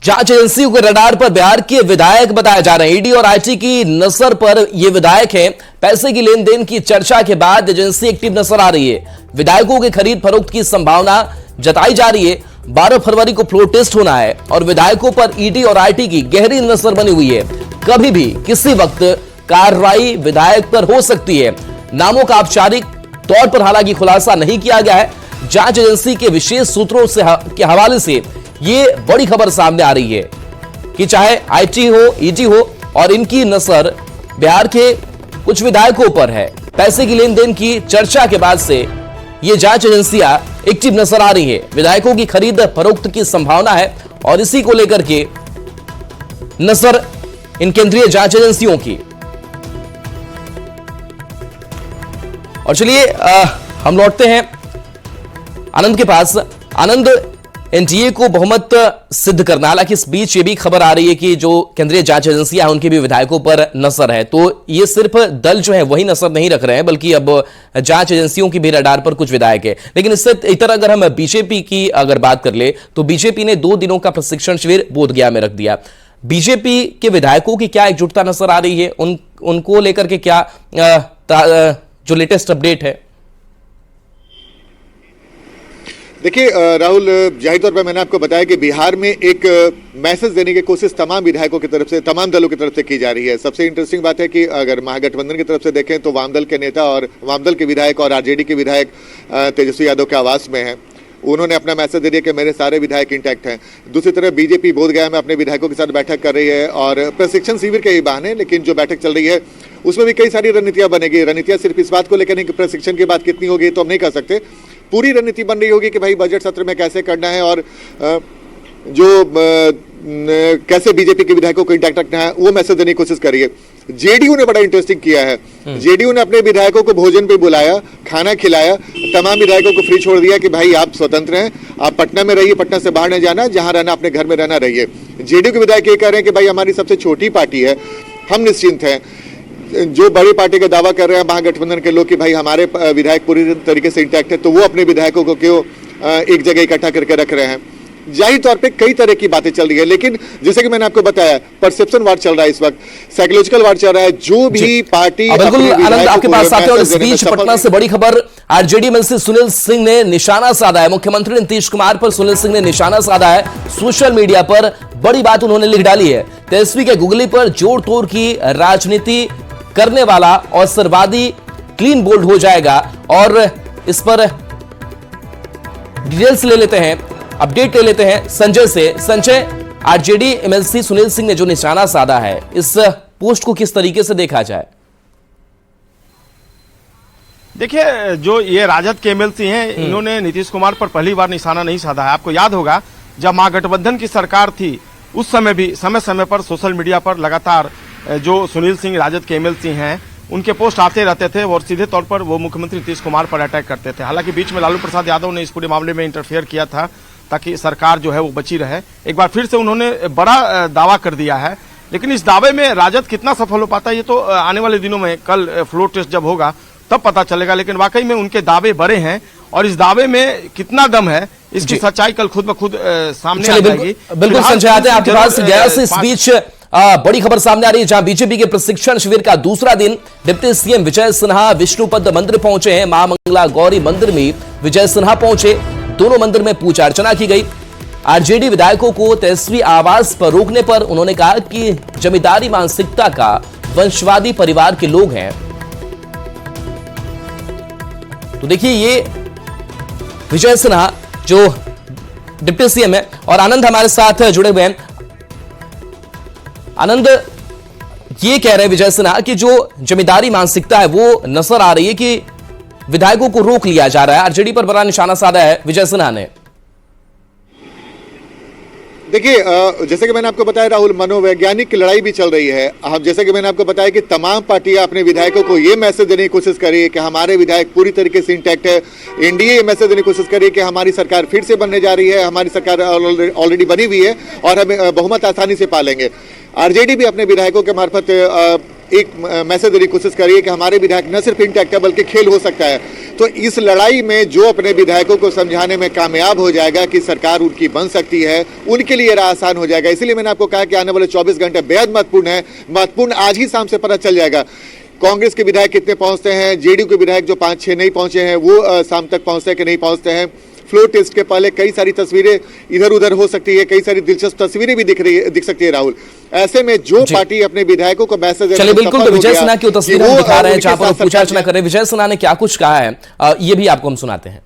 जांच एजेंसियों के रडार पर बिहार के विधायक बताए जा रहे हैं। ईडी और आईटी की नजर पर ये विधायक हैं। पैसे की लेन देन की चर्चा के बाद एजेंसी एक्टिव नजर आ रही है। विधायकों के खरीद फरोख्त की संभावना जताई जा रही है। 12 फरवरी को फ्लोर टेस्ट होना है और विधायकों पर ईडी और आईटी की गहरी नजर बनी हुई है। कभी भी किसी वक्त कार्रवाई विधायक पर हो सकती है। नामों का औपचारिक तौर पर हालांकि खुलासा नहीं किया गया है। जांच एजेंसी के विशेष सूत्रों के हवाले से ये बड़ी खबर सामने आ रही है कि चाहे आईटी हो, ईडी हो, और इनकी नजर बिहार के कुछ विधायकों पर है। पैसे की लेन देन की चर्चा के बाद से ये जांच एजेंसियां एक्टिव नजर आ रही है। विधायकों की खरीद फरोख्त की संभावना है और इसी को लेकर के नजर इन केंद्रीय जांच एजेंसियों की। और चलिए हम लौटते हैं आनंद के पास। आनंद, एनडीए को बहुमत सिद्ध करना, हालांकि इस बीच ये भी खबर आ रही है कि जो केंद्रीय जांच एजेंसियां हैं उनके भी विधायकों पर नजर है। तो ये सिर्फ दल जो है वही नजर नहीं रख रहे हैं, बल्कि अब जांच एजेंसियों की भी रडार पर कुछ विधायक है। लेकिन इससे इतर अगर हम बीजेपी की अगर बात कर ले तो बीजेपी ने 2 दिनों का प्रशिक्षण शिविर बोधगया में रख दिया। बीजेपी के विधायकों की क्या एकजुटता नजर आ रही है, उनको लेकर के क्या जो लेटेस्ट अपडेट है? देखिए राहुल, जाहिर तौर पर मैंने आपको बताया कि बिहार में एक मैसेज देने की कोशिश तमाम विधायकों की तरफ से, तमाम दलों की तरफ से की जा रही है। सबसे इंटरेस्टिंग बात है कि अगर महागठबंधन की तरफ से देखें तो वामदल के नेता और वामदल के विधायक और आरजेडी के विधायक तेजस्वी यादव के आवास में हैं। उन्होंने अपना मैसेज दे दिया कि मेरे सारे विधायक इंटैक्ट हैं। दूसरी तरफ बीजेपी बोधगया में अपने विधायकों के साथ बैठक कर रही है और प्रशिक्षण शिविर के ही बहाने, लेकिन जो बैठक चल रही है उसमें भी कई सारी रणनीतियां बनेगी। रणनीतियां सिर्फ इस बात को लेकर नहीं कि प्रशिक्षण की बात कितनी होगी तो हम नहीं कह सकते। पूरी रणनीति बन रही होगी कि भाई बजट सत्र में कैसे करना है और कैसे बीजेपी के विधायकों को इंटैक्ट रखना है, वो मैसेज देने की कोशिश करिए। जेडीयू ने बड़ा इंटरेस्टिंग किया है। जेडीयू ने अपने विधायकों को भोजन पे बुलाया, खाना खिलाया, तमाम विधायकों को फ्री छोड़ दिया कि भाई आप स्वतंत्र हैं, आप पटना में रहिए, पटना से बाहर नहीं जाना, जहां रहना अपने घर में रहना रहिए। जेडीयू के विधायक ये कह रहे हैं कि भाई हमारी सबसे छोटी पार्टी है, हम निश्चिंत हैं। जो बड़ी पार्टी का दावा कर रहे हैं महागठबंधन के लोग कि भाई हमारे विधायक पूरी तरीके से इंटैक्ट है, तो वो अपने विधायकों को क्यों एक जगह इकट्ठा करके रख रहे हैं? जाहिर तौर पे कई तरह की बातें चल रही है, लेकिन जैसे कि मैंने आपको बताया परसेप्शन वार चल रहा है, इस वक्त साइकोलॉजिकल वार चल रहा है। जो भी पार्टी बिल्कुल आनंद आपके पास आते हैं और इस बीच पटना से बड़ी खबर, आरजेडी में से सुनील सिंह ने निशाना साधा है। मुख्यमंत्री नीतीश कुमार पर सुनील सिंह ने निशाना साधा है। सोशल मीडिया पर बड़ी बात उन्होंने लिख डाली है। तेजस्वी के गुगली पर जोड़ तोड़ की राजनीति करने वाला और सरवादी क्लीन बोल्ड हो जाएगा। और इस पर डिटेल्स ले लेते हैं, अपडेट ले लेते हैं संजय से। संजय, आरजेडी एमएलसी सुनील सिंह ने जो निशाना साधा है, इस पोस्ट को किस तरीके से देखा जाए? देखिए, जो ये राजद के एमएलसी हैं, इन्होंने नीतीश कुमार पर पहली बार निशाना नहीं साधा है। आपको याद होगा जब महागठबंधन की सरकार थी उस समय भी समय समय पर सोशल मीडिया पर लगातार जो सुनील सिंह राजद के एमएलसी हैं उनके पोस्ट आते रहते थे और सीधे तौर पर वो मुख्यमंत्री नीतीश कुमार पर अटैक करते थे। हालांकि बीच में लालू प्रसाद यादव ने इस पूरे मामले में इंटरफेयर किया था ताकि सरकार जो है वो बची रहे। एक बार फिर से उन्होंने बड़ा दावा कर दिया है, लेकिन इस दावे में राजद कितना सफल हो पाता है ये तो आने वाले दिनों में, कल फ्लोर टेस्ट जब होगा तब पता चलेगा। लेकिन वाकई में उनके दावे बड़े हैं और इस दावे में कितना दम है इसकी सच्चाई कल खुद ब खुद सामने आ जाएगी। बिल्कुल संजय, आते हैं आपके पास गया से। इस बीच बड़ी खबर सामने आ रही है जहां बीजेपी के प्रशिक्षण शिविर का दूसरा दिन डिप्टी सीएम विजय सिन्हा विष्णुपद मंदिर पहुंचे हैं। मां मंगला गौरी मंदिर में विजय सिन्हा पहुंचे। दोनों मंदिर में पूजा अर्चना की गई। आरजेडी विधायकों को तेजस्वी आवास पर रोकने पर उन्होंने कहा कि जमींदारी मानसिकता का वंशवादी परिवार के लोग हैं। तो देखिए, ये विजय सिन्हा जो डिप्टी सीएम है और आनंद हमारे साथ जुड़े हुए हैं। आनंद, ये कह रहे हैं विजय सिन्हा कि जो जमींदारी मानसिकता है वो नजर आ रही है कि विधायकों को रोक लिया जा रहा है। आरजेडी पर बड़ा निशाना साधा है विजय सिन्हा ने। देखिए, जैसे कि मैंने आपको बताया राहुल, मनोवैज्ञानिक लड़ाई भी चल रही है। हम जैसे कि मैंने आपको बताया कि तमाम पार्टियां अपने विधायकों को ये मैसेज देने की कोशिश कर रही है कि हमारे विधायक पूरी तरीके से इंटैक्ट है। एनडीए ये मैसेज देने की कोशिश कर रही है कि हमारी सरकार फिर से बनने जा रही है, हमारी सरकार ऑलरेडी बनी हुई है और हम बहुमत आसानी से पालेंगे। आरजेडी भी अपने विधायकों के मार्फत एक मैसेज देने की कोशिश कर रही है कि हमारे विधायक न सिर्फ इंटैक्ट है बल्कि खेल हो सकता है। तो इस लड़ाई में जो अपने विधायकों को समझाने में कामयाब हो जाएगा कि सरकार उनकी बन सकती है, उनके लिए राह आसान हो जाएगा। इसीलिए मैंने आपको कहा कि आने वाले 24 घंटे बेहद महत्वपूर्ण है। महत्वपूर्ण आज ही शाम से पता चल जाएगा कांग्रेस के विधायक कितने पहुंचते हैं, जेडीयू के विधायक जो 5-6 नहीं पहुंचे हैं वो शाम तक पहुंचते हैं कि नहीं पहुंचते हैं। फ्लोर टेस्ट के पहले कई सारी तस्वीरें इधर उधर हो सकती है, कई सारी दिलचस्प तस्वीरें भी दिख सकती है। राहुल, ऐसे में जो पार्टी अपने विधायकों को मैसेज चलिए बिल्कुल, तो विजय सिन्हा की तस्वीर हम दिखा रहे हैं जहां पर पूछा अर्चना कर रहे हैं। विजय सिन्हा ने क्या कुछ कहा है ये भी आपको हम सुनाते हैं।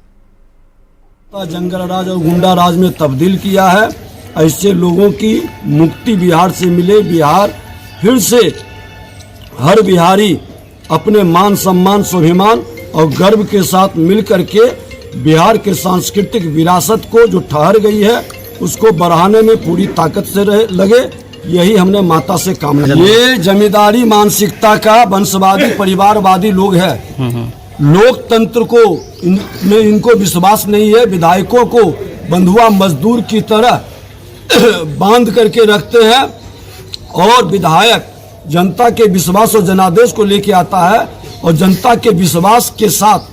जंगल राज और गुंडा राज में तब्दील किया है। ऐसे लोगों की मुक्ति बिहार से मिले। बिहार फिर से हर बिहारी अपने मान सम्मान स्वाभिमान और गर्व के साथ मिलकर के बिहार के सांस्कृतिक विरासत को जो ठहर गई है उसको बढ़ाने में पूरी ताकत से लगे, यही हमने माता से कामना। ये जमींदारी मानसिकता का वंशवादी परिवारवादी लोग हैं। लोकतंत्र को में इनको विश्वास नहीं है। विधायकों को बंधुआ मजदूर की तरह बांध करके रखते हैं और विधायक जनता के विश्वास और जनादेश को लेके आता है और जनता के विश्वास के साथ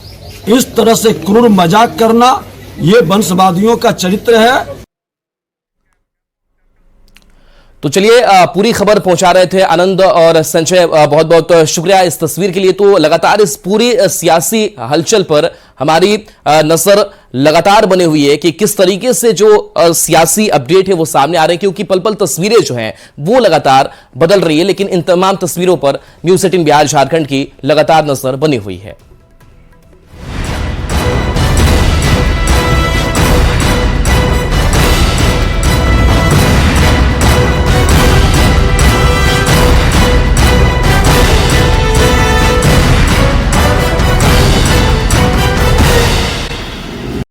इस तरह से क्रूर मजाक करना ये वंशवादियों का चरित्र है। तो चलिए पूरी खबर पहुंचा रहे थे आनंद और संजय, बहुत बहुत शुक्रिया इस तस्वीर के लिए। तो लगातार इस पूरी सियासी हलचल पर हमारी नजर लगातार बने हुई है कि किस तरीके से जो सियासी अपडेट है वो सामने आ रहे हैं, क्योंकि पल पल तस्वीरें जो हैं वो लगातार बदल रही है। लेकिन इन तमाम तस्वीरों पर न्यूज़ 18 बिहार झारखंड की लगातार नजर बनी हुई है।